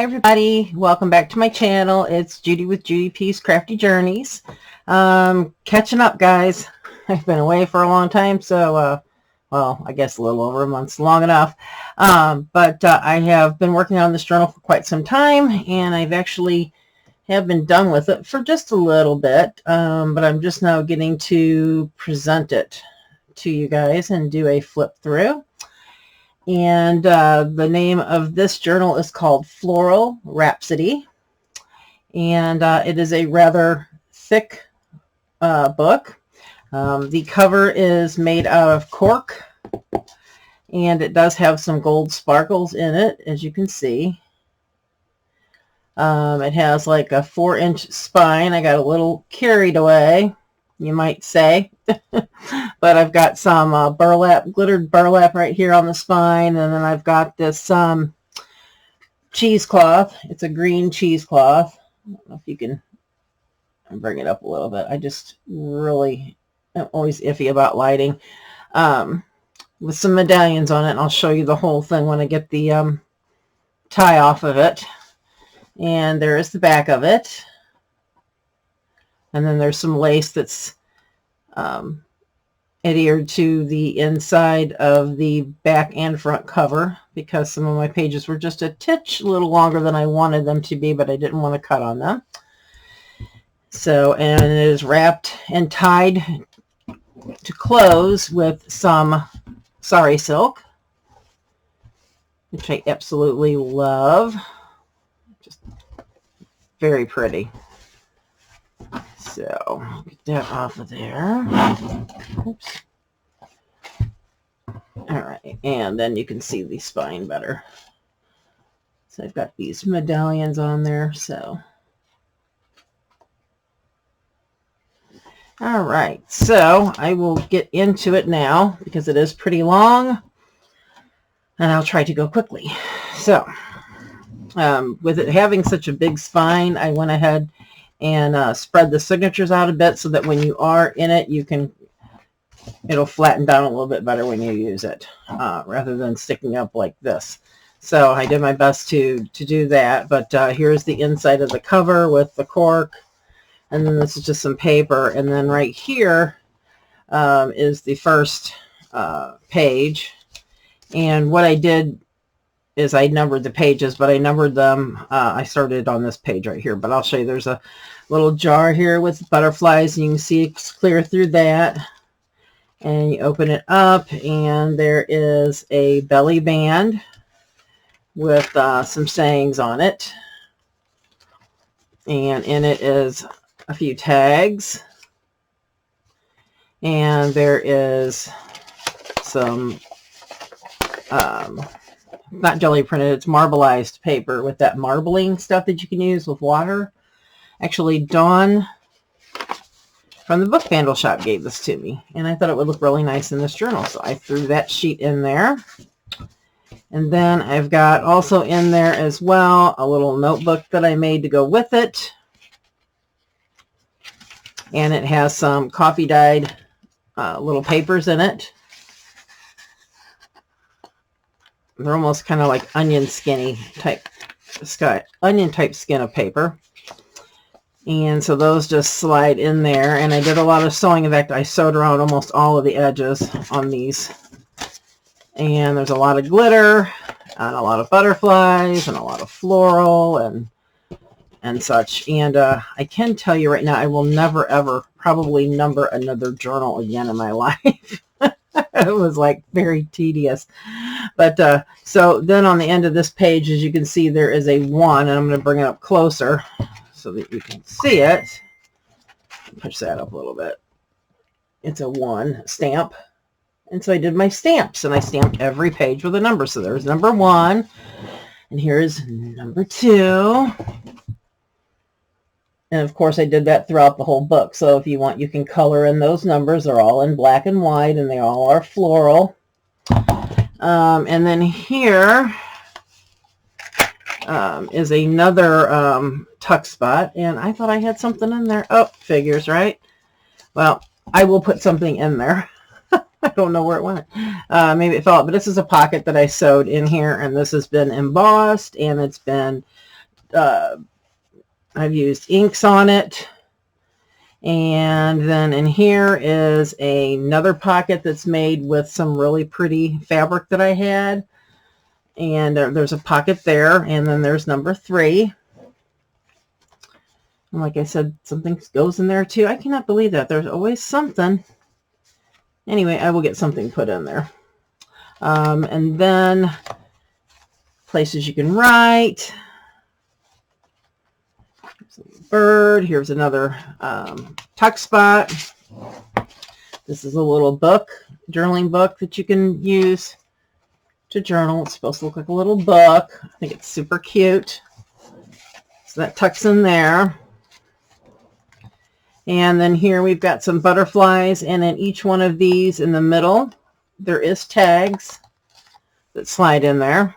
Everybody, welcome back to my channel. It's Judy with Judy P's Crafty Journeys. Catching up, guys. I've been away for a long time, so well, I guess a little over a month's long enough. But I have been working on this journal for quite some time, and I've actually have been done with it for just a little bit, but I'm just now getting to present it to you guys and do a flip through. And the name of this journal is called Floral, Rhapsody. And it is a rather thick book. The cover is made out of cork. And it does have some gold sparkles in it, as you can see. It has like a 4-inch spine. I got a little carried away, you might say. But I've got some glittered burlap right here on the spine, and then I've got this cheesecloth. It's a green cheesecloth. I don't know if you can bring it up a little bit. I just really am always iffy about lighting. With some medallions on it, and I'll show you the whole thing when I get the tie off of it. And there is the back of it. And then there's some lace that's adhered to the inside of the back and front cover, because some of my pages were just a titch a little longer than I wanted them to be, but I didn't want to cut on them. So, and it is wrapped and tied to close with some Sari Silk, which I absolutely love. Just very pretty. So, get that off of there. Oops. Alright, and then you can see the spine better. So I've got these medallions on there, so. Alright, so I will get into it now, because it is pretty long, and I'll try to go quickly. So, with it having such a big spine, I went ahead and spread the signatures out a bit so that when you are in it, it'll flatten down a little bit better when you use it, rather than sticking up like this. So I did my best to do that, but here's the inside of the cover with the cork, and then this is just some paper, and then right here is the first page. And what I did is I numbered the pages, but I numbered them. I started on this page right here, but I'll show you. There's a little jar here with butterflies, and you can see it's clear through that. And you open it up, and there is a belly band with some sayings on it. And in it is a few tags. And there is some not jelly printed, it's marbleized paper with that marbling stuff that you can use with water. Actually, Dawn from the book Vandal shop gave this to me, and I thought it would look really nice in this journal, so I threw that sheet in there. And then I've got also in there as well a little notebook that I made to go with it, and it has some coffee dyed little papers in it. They're almost kind of like onion skin type skin of paper. And so those just slide in there. And I did a lot of sewing. In fact, I sewed around almost all of the edges on these. And there's a lot of glitter and a lot of butterflies and a lot of floral and such. And I can tell you right now, I will never ever probably number another journal again in my life. It was like very tedious. But so then on the end of this page, as you can see, there is a 1, and I'm going to bring it up closer so that you can see it. Push that up a little bit. It's a 1 stamp. And so I did my stamps, and I stamped every page with a number. So there's number 1, and here's number 2. And of course I did that throughout the whole book. So if you want, you can color in those numbers. They're all in black and white, and they all are floral. And then here is another tuck spot, and I thought I had something in there. Oh, figures, right? Well, I will put something in there. I don't know where it went. Maybe it fell out, but this is a pocket that I sewed in here, and this has been embossed, and it's been I've used inks on it. And then in here is another pocket that's made with some really pretty fabric that I had. And there's a pocket there. And then there's number 3. And like I said, something goes in there too. I cannot believe that. There's always something. Anyway, I will get something put in there. And then places you can write. Here's a bird. Here's another tuck spot. This is a little book, journaling book that you can use to journal. It's supposed to look like a little book. I think it's super cute. So that tucks in there. And then here we've got some butterflies, and in each one of these in the middle, there is tags that slide in there.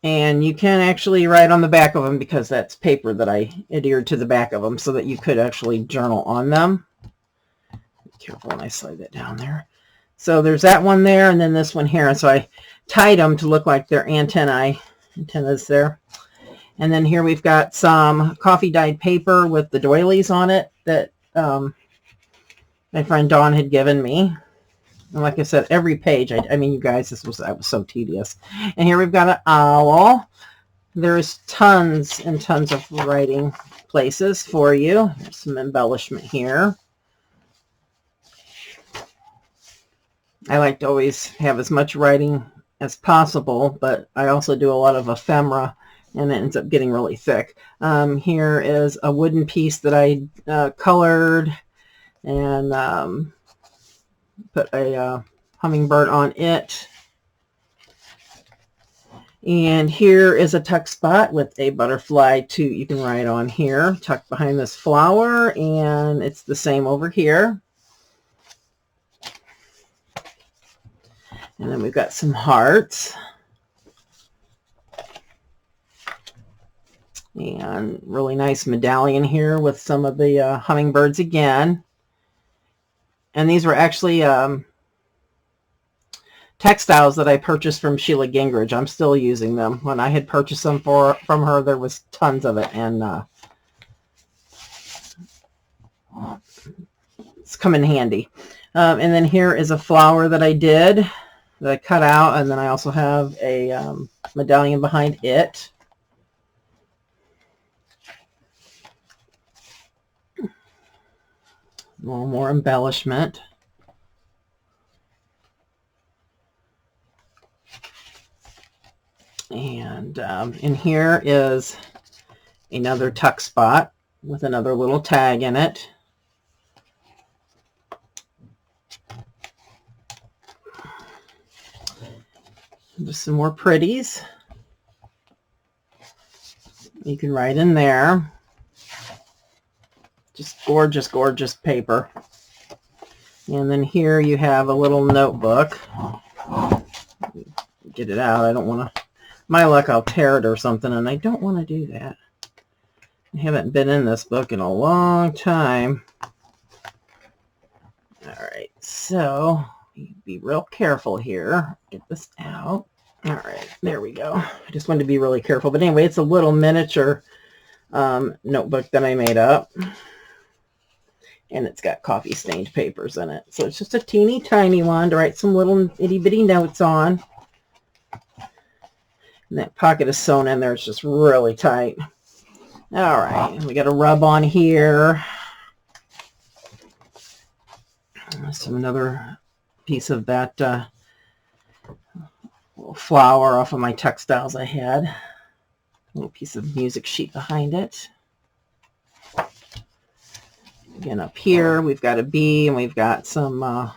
And you can actually write on the back of them because that's paper that I adhered to the back of them so that you could actually journal on them. Be careful when I slide that down there. So there's that one there, and then this one here. And so I tied them to look like they're antennas there. And then here we've got some coffee dyed paper with the doilies on it that my friend Dawn had given me. And like I said, every page, I mean, you guys, that was so tedious. And here we've got an owl. There's tons and tons of writing places for you. There's some embellishment here. I like to always have as much writing as possible, but I also do a lot of ephemera, and it ends up getting really thick. Here is a wooden piece that I colored and put a hummingbird on it. And here is a tuck spot with a butterfly too. You can write on here, tucked behind this flower, and it's the same over here. And then we've got some hearts. And really nice medallion here with some of the hummingbirds again. And these were actually textiles that I purchased from Sheila Gingrich. I'm still using them. When I had purchased them from her, there was tons of it. And it's come in handy. And then here is a flower that I did, that I cut out. And then I also have a medallion behind it. A little more embellishment. And in here is another tuck spot with another little tag in it. Just some more pretties. You can write in there. Just gorgeous, gorgeous paper. And then here you have a little notebook. Get it out. I don't want to, my luck, I'll tear it or something, and I don't want to do that. I haven't been in this book in a long time. All right, so be real careful here. Get this out. All right, there we go. I just wanted to be really careful. But anyway, it's a little miniature notebook that I made up. And it's got coffee stained papers in it. So it's just a teeny tiny one to write some little itty bitty notes on. And that pocket is sewn in there. It's just really tight. All right. And we got a rub on here. Another piece of that little flower off of my textiles I had. A little piece of music sheet behind it. Again, up here, we've got a bee, and we've got some,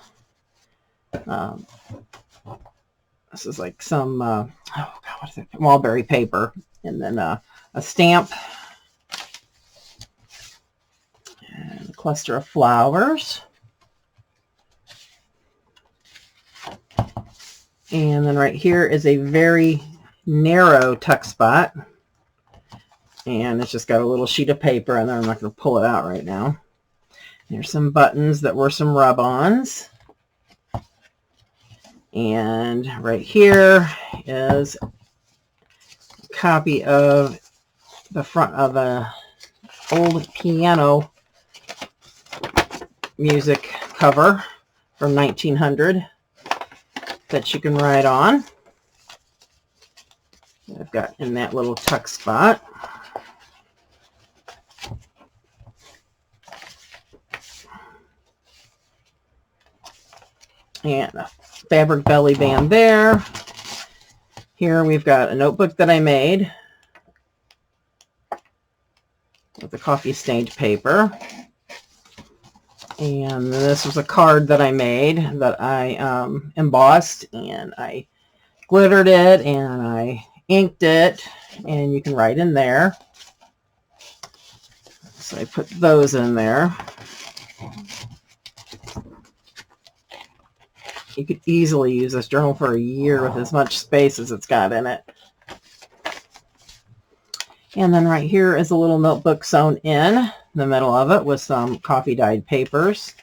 this is like some, oh God, what is it? Mulberry paper, and then a stamp, and a cluster of flowers. And then right here is a very narrow tuck spot, and it's just got a little sheet of paper, and I'm not going to pull it out right now. There's some buttons that were some rub-ons. And right here is a copy of the front of a old piano music cover from 1900 that you can write on. I've got in that little tuck spot. And a fabric belly band there. Here we've got a notebook that I made with the coffee stained paper. And this was a card that I made that I embossed, and I glittered it and I inked it, and you can write in there. So I put those in there. You could easily use this journal for a year with as much space as it's got in it. And then right here is a little notebook sewn in the middle of it with some coffee dyed papers.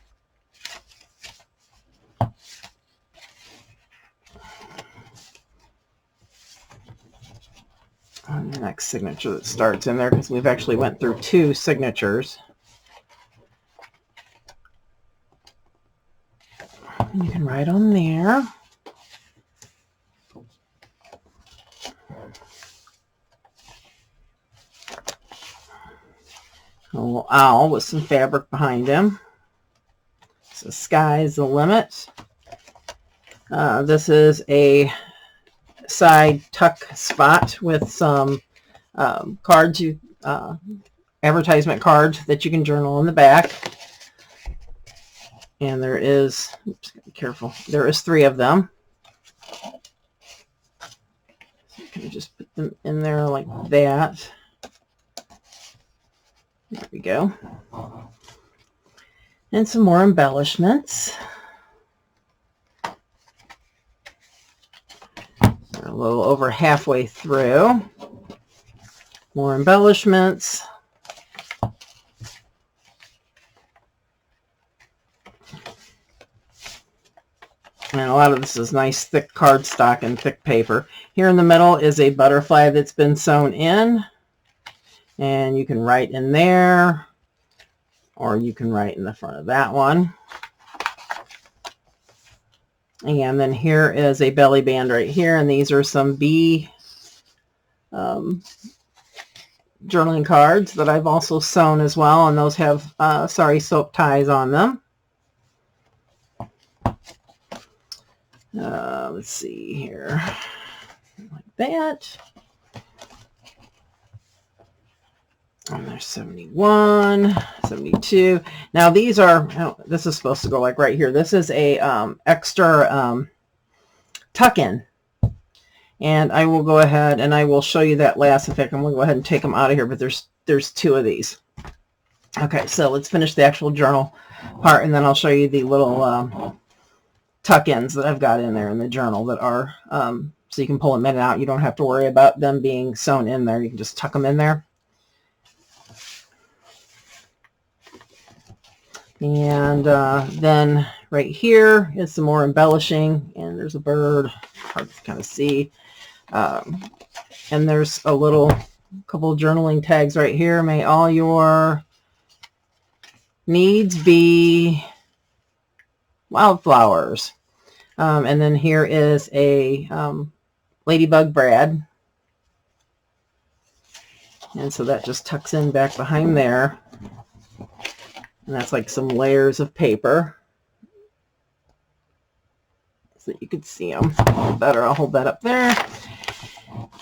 And the next signature that starts in there, because we've actually went through 2 signatures. You can write on there. A little owl with some fabric behind him. So sky's the limit. This is a side tuck spot with some cards, advertisement cards that you can journal in the back. And there is, oops, be careful, there is 3 of them. So you can just put them in there like that. There we go. And some more embellishments. We're a little over halfway through. More embellishments. And a lot of this is nice thick cardstock and thick paper. Here in the middle is a butterfly that's been sewn in. And you can write in there, or you can write in the front of that one. And then here is a belly band right here, and these are some bee journaling cards that I've also sewn as well, and those have Sari Silk ties on them. Let's see here, like that. And there's 71, 72. Now these are, oh, this is supposed to go like right here. This is a extra tuck-in. And I will go ahead and I will show you that last. In fact, I'm going to go ahead and take them out of here, but there's 2 of these. Okay, so let's finish the actual journal part, and then I'll show you the little tuck-ins that I've got in there in the journal that are, so you can pull them in and out. You don't have to worry about them being sewn in there. You can just tuck them in there. And then right here is some more embellishing, and there's a bird, hard to kind of see. And there's a couple journaling tags right here. May all your needs be wildflowers. And then here is a ladybug brad. And so that just tucks in back behind there. And that's like some layers of paper, so that you could see them a little better. I'll hold that up there.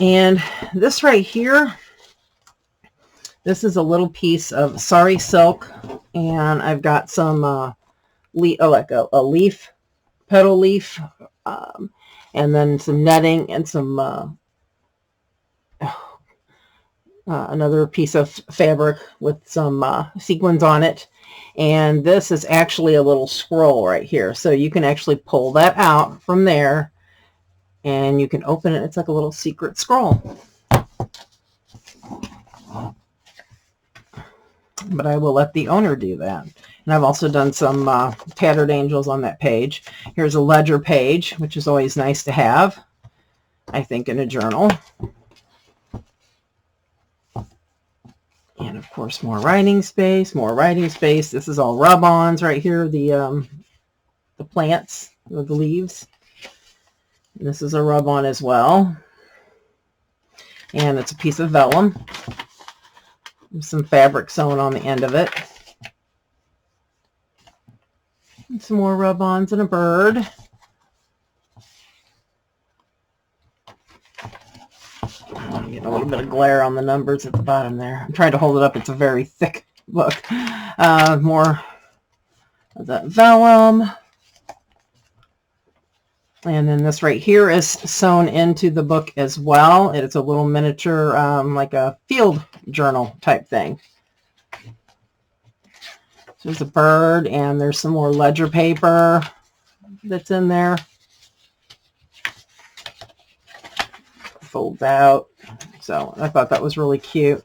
And this right here, this is a little piece of Sari Silk, and I've got some like a leaf, petal leaf, and then some netting and some another piece of fabric with some sequins on it. And this is actually a little scroll right here, so you can actually pull that out from there and you can open it. It's like a little secret scroll. But I will let the owner do that. And And I've also done some tattered angels on that page. Here's a ledger page, which is always nice to have, I think, in a journal. And of course, more writing space, more writing space. This is all rub-ons right here, the plants, the leaves. And this is a rub-on as well. And it's a piece of vellum. There's some fabric sewn on the end of it. And some more rub-ons and a bird. I'm getting a little bit of glare on the numbers at the bottom there. I'm trying to hold it up. It's a very thick book. More of that vellum. And then this right here is sewn into the book as well. It's a little miniature, like a field journal type thing. So there's a bird, and there's some more ledger paper that's in there. Folds out. So I thought that was really cute.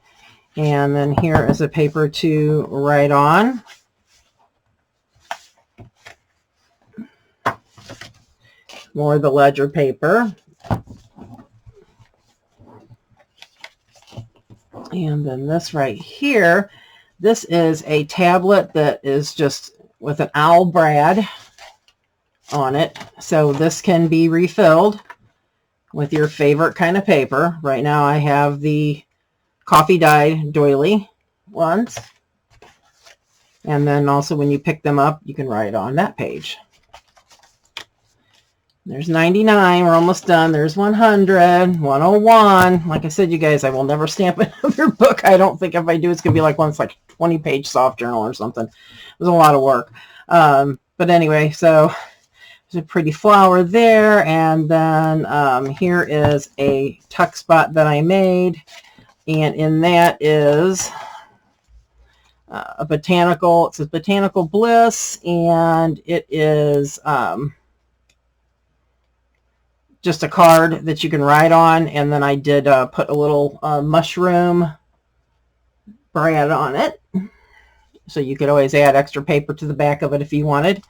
And then here is a paper to write on. More of the ledger paper. And then this right here, this is a tablet that is just with an owl brad on it. So this can be refilled with your favorite kind of paper. Right now I have the coffee dyed doily ones. And then also when you pick them up, you can write on that page. There's 99. We're almost done. There's 100, 101. Like I said, you guys, I will never stamp another book. I don't think if I do, it's going to be like one that's like 20-page soft journal or something. It was a lot of work. But anyway, so there's a pretty flower there. And then here is a tuck spot that I made. And in that is a botanical. It says Botanical Bliss. And it is just a card that you can write on, and then I did put a little mushroom brand on it, so you could always add extra paper to the back of it if you wanted.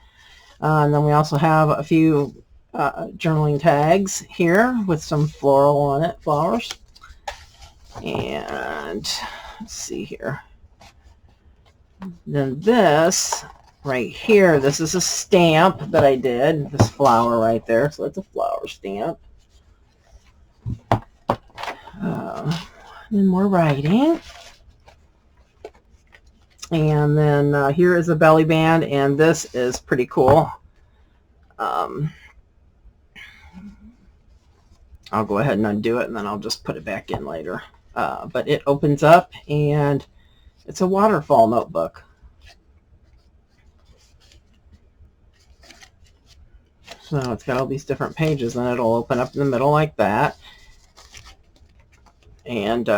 And then we also have a few journaling tags here with some floral on it, flowers. And let's see here. Then this right here, this is a stamp that I did, this flower right there, so that's a flower stamp. And more writing. And then here is a belly band, and this is pretty cool. I'll go ahead and undo it, and then I'll just put it back in later. But it opens up, and it's a waterfall notebook. So it's got all these different pages, and it'll open up in the middle like that. And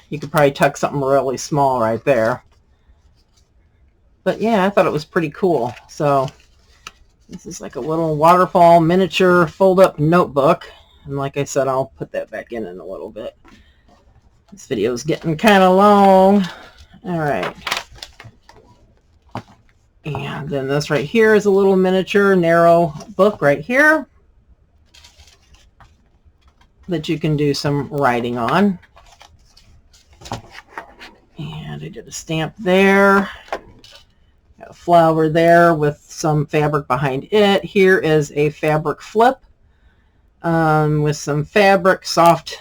you could probably tuck something really small right there. But yeah, I thought it was pretty cool. So this is like a little waterfall miniature fold-up notebook. And like I said, I'll put that back in a little bit. This video is getting kind of long. All right. And then this right here is a little miniature narrow book right here that you can do some writing on. And I did a stamp there. Got a flower there with some fabric behind it. Here is a fabric flip with some fabric, soft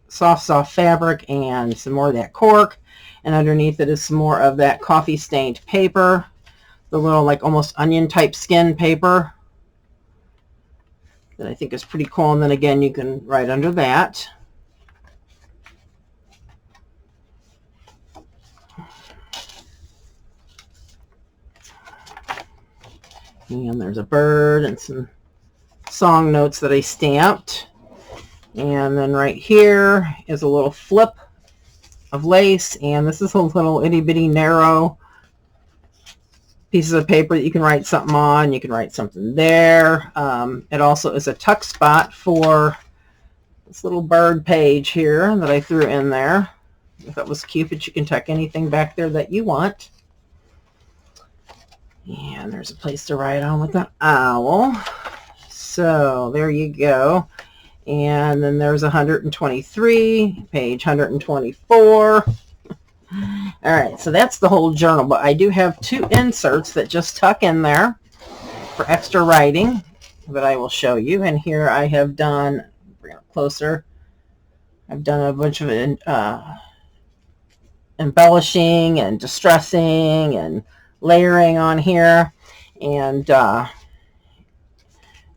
fabric, and some more of that cork. And underneath it is some more of that coffee stained paper, the little like almost onion type skin paper that I think is pretty cool. And then again, you can write under that. And there's a bird and some song notes that I stamped. And then right here is a little flip of lace, and this is a little itty bitty narrow pieces of paper that you can write something on. You can write something there. It also is a tuck spot for this little bird page here that I threw in there. I thought it was cute, but you can tuck anything back there that you want. And there's a place to write on with the owl. So there you go. And then there's 123, page 124. All right, so that's the whole journal, but I do have 2 inserts that just tuck in there for extra writing that I will show you. And here I have done, bring it up closer, I've done a bunch of embellishing and distressing and layering on here, and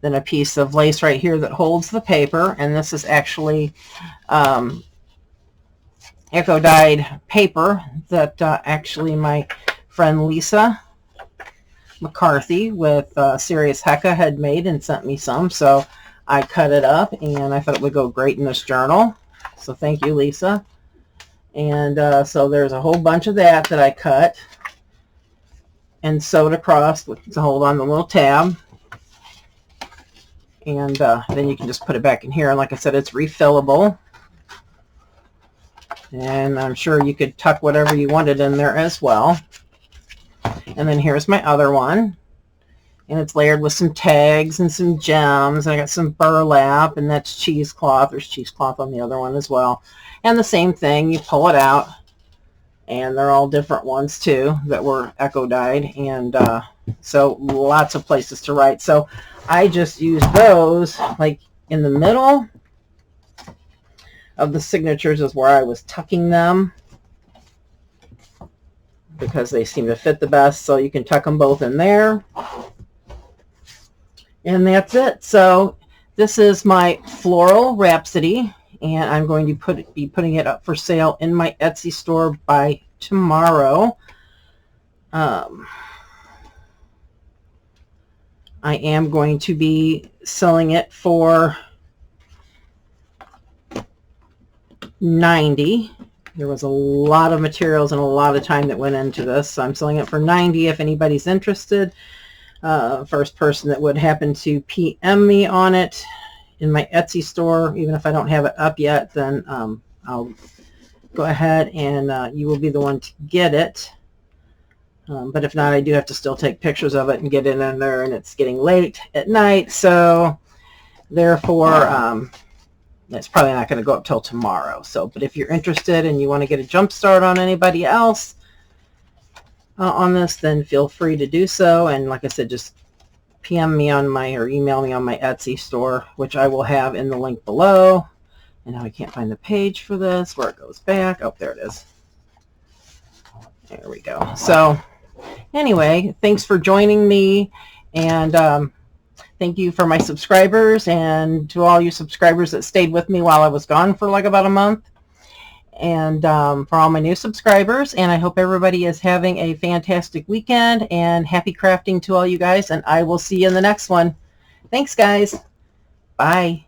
then a piece of lace right here that holds the paper. And this is actually eco dyed paper that actually my friend Lisa McCarthy with Serious Hecka had made and sent me some. So I cut it up and I thought it would go great in this journal. So thank you, Lisa. And so there's a whole bunch of that I cut and sewed across to hold on the little tab. And then you can just put it back in here. And like I said, it's refillable. And I'm sure you could tuck whatever you wanted in there as well. And then here's my other one. And it's layered with some tags and some gems. And I got some burlap, and that's cheesecloth. There's cheesecloth on the other one as well. And the same thing, you pull it out. And they're all different ones too that were eco dyed. And so lots of places to write. So I just use those like in the middle of the signatures is where I was tucking them, because they seem to fit the best. So you can tuck them both in there. And that's it. So this is my Floral Rhapsody, and I'm going to be putting it up for sale in my Etsy store by tomorrow. I am going to be selling it for $90. There was a lot of materials and a lot of time that went into this, so I'm selling it for $90 if anybody's interested. First person that would happen to PM me on it in my Etsy store, even if I don't have it up yet, then I'll go ahead and you will be the one to get it. But if not, I do have to still take pictures of it and get it in there, and it's getting late at night, so therefore it's probably not going to go up till tomorrow. So, but if you're interested and you want to get a jump start on anybody else on this, then feel free to do so. And like I said, just PM me on my, or email me on my Etsy store, which I will have in the link below. And now I can't find the page for this, where it goes back. Oh, there it is. There we go. So anyway, thanks for joining me, and thank you for my subscribers, and to all you subscribers that stayed with me while I was gone for like about a month, and for all my new subscribers. And I hope everybody is having a fantastic weekend, and happy crafting to all you guys, and I will see you in the next one. Thanks, guys. Bye.